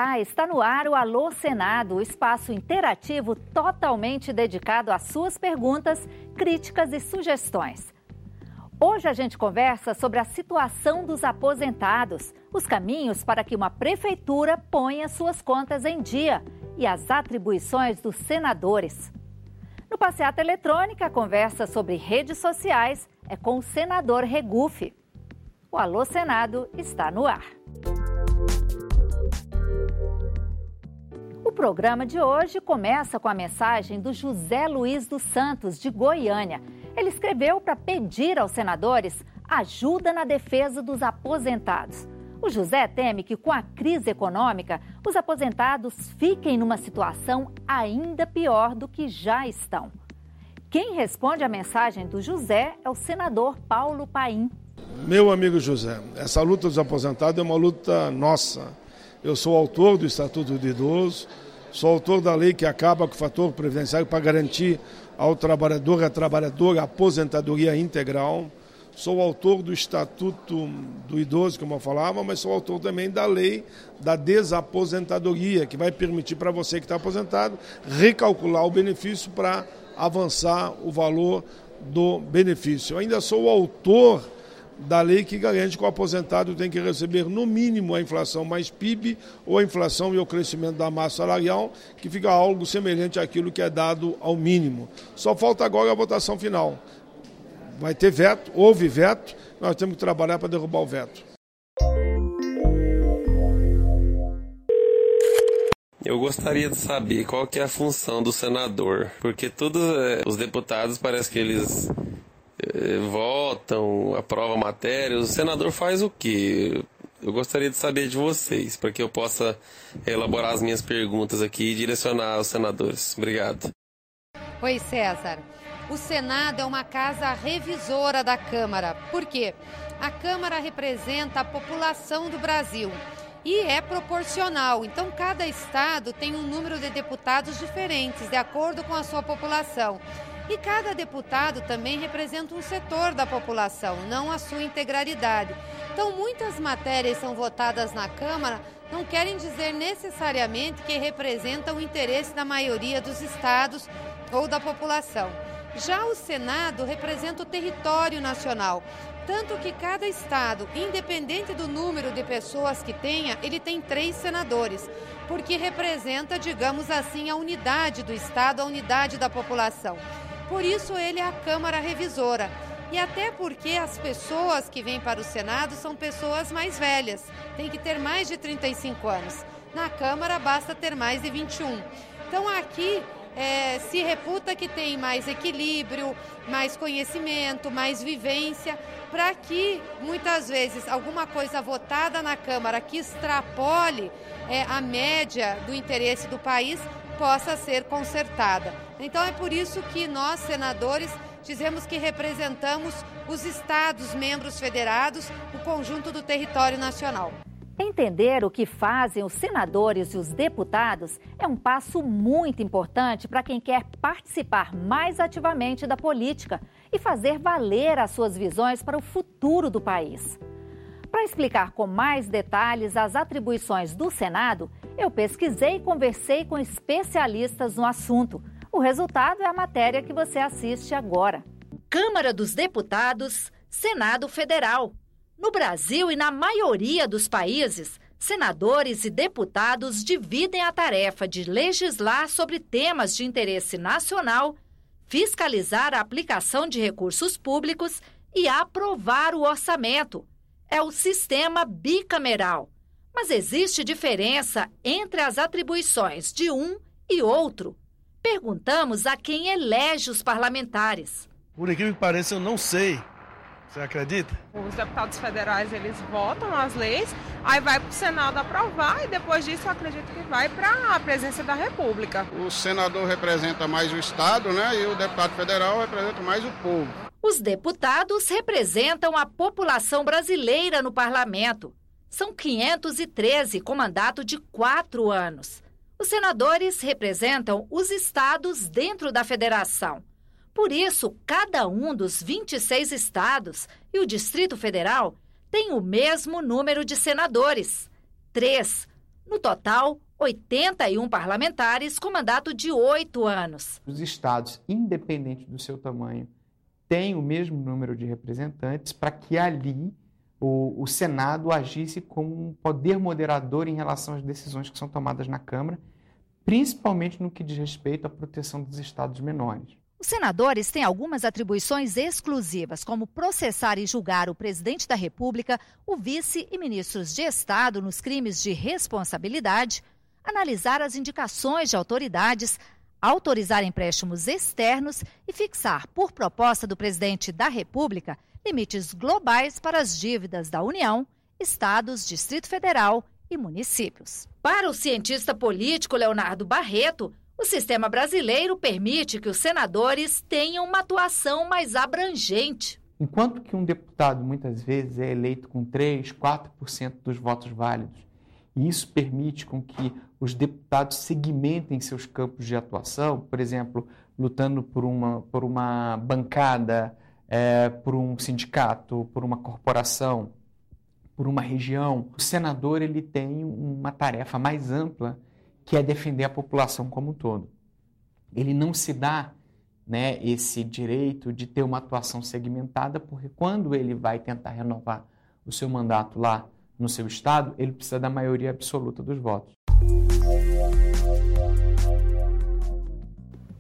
Olá, está no ar o Alô Senado, o espaço interativo totalmente dedicado às suas perguntas, críticas e sugestões. Hoje a gente conversa sobre a situação dos aposentados, os caminhos para que uma prefeitura ponha suas contas em dia e as atribuições dos senadores. No Passeata Eletrônica, a conversa sobre redes sociais é com o senador Regufe. O Alô Senado está no ar. O programa de hoje começa com a mensagem do José Luiz dos Santos, de Goiânia. Ele escreveu para pedir aos senadores ajuda na defesa dos aposentados. O José teme que, com a crise econômica, os aposentados fiquem numa situação ainda pior do que já estão. Quem responde à mensagem do José é o senador Paulo Paim. Meu amigo José, essa luta dos aposentados é uma luta nossa. Eu sou autor do Estatuto do Idoso, sou autor da lei que acaba com o fator previdenciário para garantir ao trabalhador e à trabalhadora a aposentadoria integral. Sou autor do Estatuto do Idoso, como eu falava, mas sou autor também da lei da desaposentadoria, que vai permitir para você que está aposentado recalcular o benefício para avançar o valor do benefício. Eu ainda sou o autor da lei que garante que o aposentado tem que receber no mínimo a inflação mais PIB ou a inflação e o crescimento da massa salarial, que fica algo semelhante àquilo que é dado ao mínimo. Só falta agora a votação final. Vai ter veto, houve veto, nós temos que trabalhar para derrubar o veto. Eu gostaria de saber qual que é a função do senador, porque todos os deputados parece que eles votam, aprovam a matéria. O senador faz o quê? Eu gostaria de saber de vocês, para que eu possa elaborar as minhas perguntas aqui e direcionar aos senadores. Obrigado. Oi, César. O Senado é uma casa revisora da Câmara. Por quê? A Câmara representa a população do Brasil e é proporcional. Então, cada estado tem um número de deputados diferentes, de acordo com a sua população. E cada deputado também representa um setor da população, não a sua integralidade. Então, muitas matérias são votadas na Câmara, não querem dizer necessariamente que representam o interesse da maioria dos estados ou da população. Já o Senado representa o território nacional, tanto que cada estado, independente do número de pessoas que tenha, ele tem 3 senadores, porque representa, digamos assim, a unidade do estado, a unidade da população. Por isso ele é a Câmara Revisora. E até porque as pessoas que vêm para o Senado são pessoas mais velhas, tem que ter mais de 35 anos. Na Câmara basta ter mais de 21. Então aqui se reputa que tem mais equilíbrio, mais conhecimento, mais vivência, para que muitas vezes alguma coisa votada na Câmara que extrapole a média do interesse do país possa ser consertada. Então é por isso que nós, senadores, dizemos que representamos os estados membros federados, o conjunto do território nacional. Entender o que fazem os senadores e os deputados é um passo muito importante para quem quer participar mais ativamente da política e fazer valer as suas visões para o futuro do país. Para explicar com mais detalhes as atribuições do Senado, eu pesquisei e conversei com especialistas no assunto. O resultado é a matéria que você assiste agora. Câmara dos Deputados, Senado Federal. No Brasil e na maioria dos países, senadores e deputados dividem a tarefa de legislar sobre temas de interesse nacional, fiscalizar a aplicação de recursos públicos e aprovar o orçamento. É o sistema bicameral. Mas existe diferença entre as atribuições de um e outro. Perguntamos a quem elege os parlamentares. Por incrível que pareça, eu não sei. Você acredita? Os deputados federais, eles votam as leis, aí vai para o Senado aprovar e depois disso eu acredito que vai para a presidência da República. O senador representa mais o Estado, né? E o deputado federal representa mais o povo. Os deputados representam a população brasileira no parlamento. São 513 com mandato de 4 anos. Os senadores representam os estados dentro da federação. Por isso, cada um dos 26 estados e o Distrito Federal tem o mesmo número de senadores, 3. No total, 81 parlamentares com mandato de 8 anos. Os estados, independente do seu tamanho, têm o mesmo número de representantes para que ali o Senado agisse como um poder moderador em relação às decisões que são tomadas na Câmara, principalmente no que diz respeito à proteção dos estados menores. Os senadores têm algumas atribuições exclusivas, como processar e julgar o presidente da República, o vice e ministros de Estado nos crimes de responsabilidade, analisar as indicações de autoridades, autorizar empréstimos externos e fixar, por proposta do presidente da República, limites globais para as dívidas da União, Estados, Distrito Federal e municípios. Para o cientista político Leonardo Barreto, o sistema brasileiro permite que os senadores tenham uma atuação mais abrangente. Enquanto que um deputado muitas vezes é eleito com 3%, 4% dos votos válidos, e isso permite com que os deputados segmentem seus campos de atuação, por exemplo, lutando por uma bancada, por um sindicato, por uma corporação, por uma região, o senador ele tem uma tarefa mais ampla, que é defender a população como um todo. Ele não se dá, esse direito de ter uma atuação segmentada, porque quando ele vai tentar renovar o seu mandato lá no seu estado, ele precisa da maioria absoluta dos votos.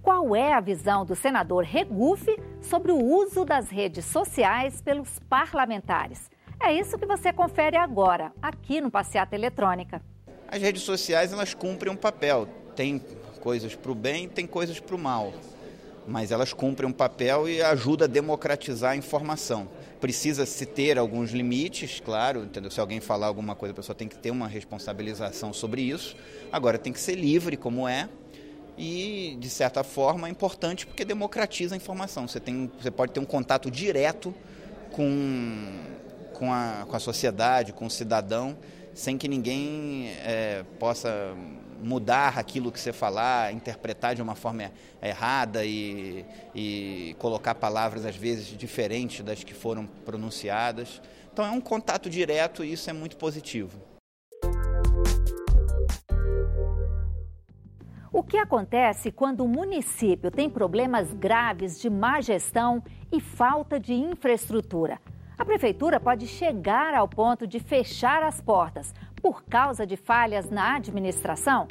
Qual é a visão do senador Regufe sobre o uso das redes sociais pelos parlamentares? É isso que você confere agora, aqui no Passeata Eletrônica. As redes sociais, elas cumprem um papel. Tem coisas para o bem, tem coisas para o mal. Mas elas cumprem um papel e ajudam a democratizar a informação. Precisa-se ter alguns limites, claro, entendeu? Se alguém falar alguma coisa, a pessoa tem que ter uma responsabilização sobre isso. Agora, tem que ser livre, como é. E, de certa forma, é importante porque democratiza a informação. Você pode ter um contato direto com a sociedade, com o cidadão, sem que ninguém possa mudar aquilo que você falar, interpretar de uma forma errada e colocar palavras, às vezes, diferentes das que foram pronunciadas. Então, é um contato direto e isso é muito positivo. O que acontece quando o município tem problemas graves de má gestão e falta de infraestrutura? A prefeitura pode chegar ao ponto de fechar as portas por causa de falhas na administração?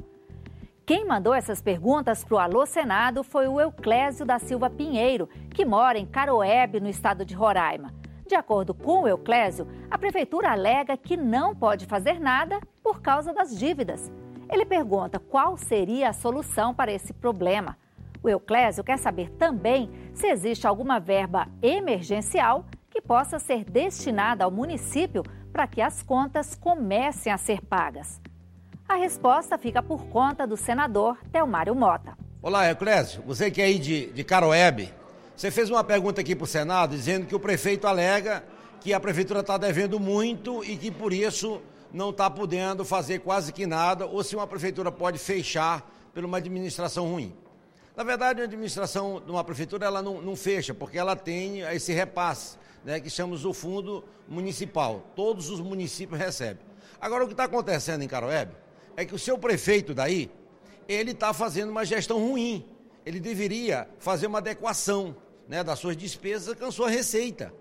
Quem mandou essas perguntas para o Alô Senado foi o Euclésio da Silva Pinheiro, que mora em Caroebe, no estado de Roraima. De acordo com o Euclésio, a prefeitura alega que não pode fazer nada por causa das dívidas. Ele pergunta qual seria a solução para esse problema. O Euclésio quer saber também se existe alguma verba emergencial que possa ser destinada ao município para que as contas comecem a ser pagas. A resposta fica por conta do senador Telmário Mota. Olá, Euclésio. Você que é aí de Caroebe, você fez uma pergunta aqui para o Senado dizendo que o prefeito alega que a prefeitura está devendo muito e que por isso não está podendo fazer quase que nada, ou se uma prefeitura pode fechar por uma administração ruim. Na verdade, a administração de uma prefeitura ela não fecha, porque ela tem esse repasse, que chamamos do fundo municipal. Todos os municípios recebem. Agora, o que está acontecendo em Caroebe é que o seu prefeito daí, ele está fazendo uma gestão ruim. Ele deveria fazer uma adequação das suas despesas com a sua receita.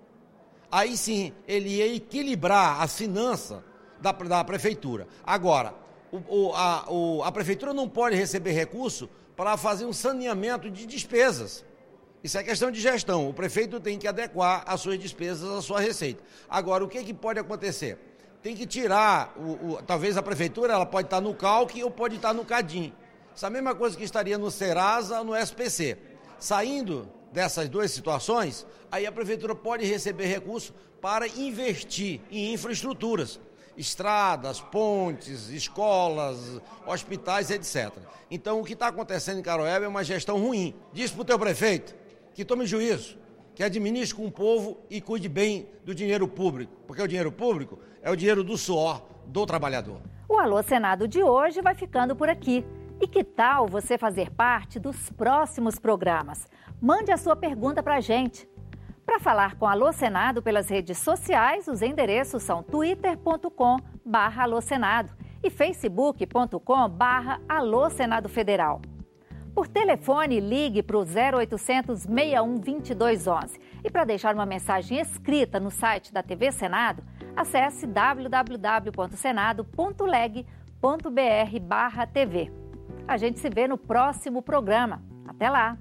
Aí sim, ele ia equilibrar a finança da prefeitura. Agora, a prefeitura não pode receber recurso para fazer um saneamento de despesas. Isso é questão de gestão. O prefeito tem que adequar as suas despesas à sua receita. Agora, o que pode acontecer? Tem que tirar, talvez a prefeitura ela pode estar no CALC ou pode estar no CADIM. Essa mesma coisa que estaria no Serasa ou no SPC. Saindo dessas duas situações, aí a prefeitura pode receber recursos para investir em infraestruturas. Estradas, pontes, escolas, hospitais, etc. Então, o que está acontecendo em Caroebe é uma gestão ruim. Diz para o teu prefeito que tome juízo, que administre com o povo e cuide bem do dinheiro público, porque o dinheiro público é o dinheiro do suor do trabalhador. O Alô Senado de hoje vai ficando por aqui. E que tal você fazer parte dos próximos programas? Mande a sua pergunta para a gente. Para falar com Alô Senado pelas redes sociais, os endereços são twitter.com/alôsenado e facebook.com/Alô Senado Federal. Por telefone, ligue para o 0800 61 2211. E para deixar uma mensagem escrita no site da TV Senado, acesse www.senado.leg.br/TV. A gente se vê no próximo programa. Até lá!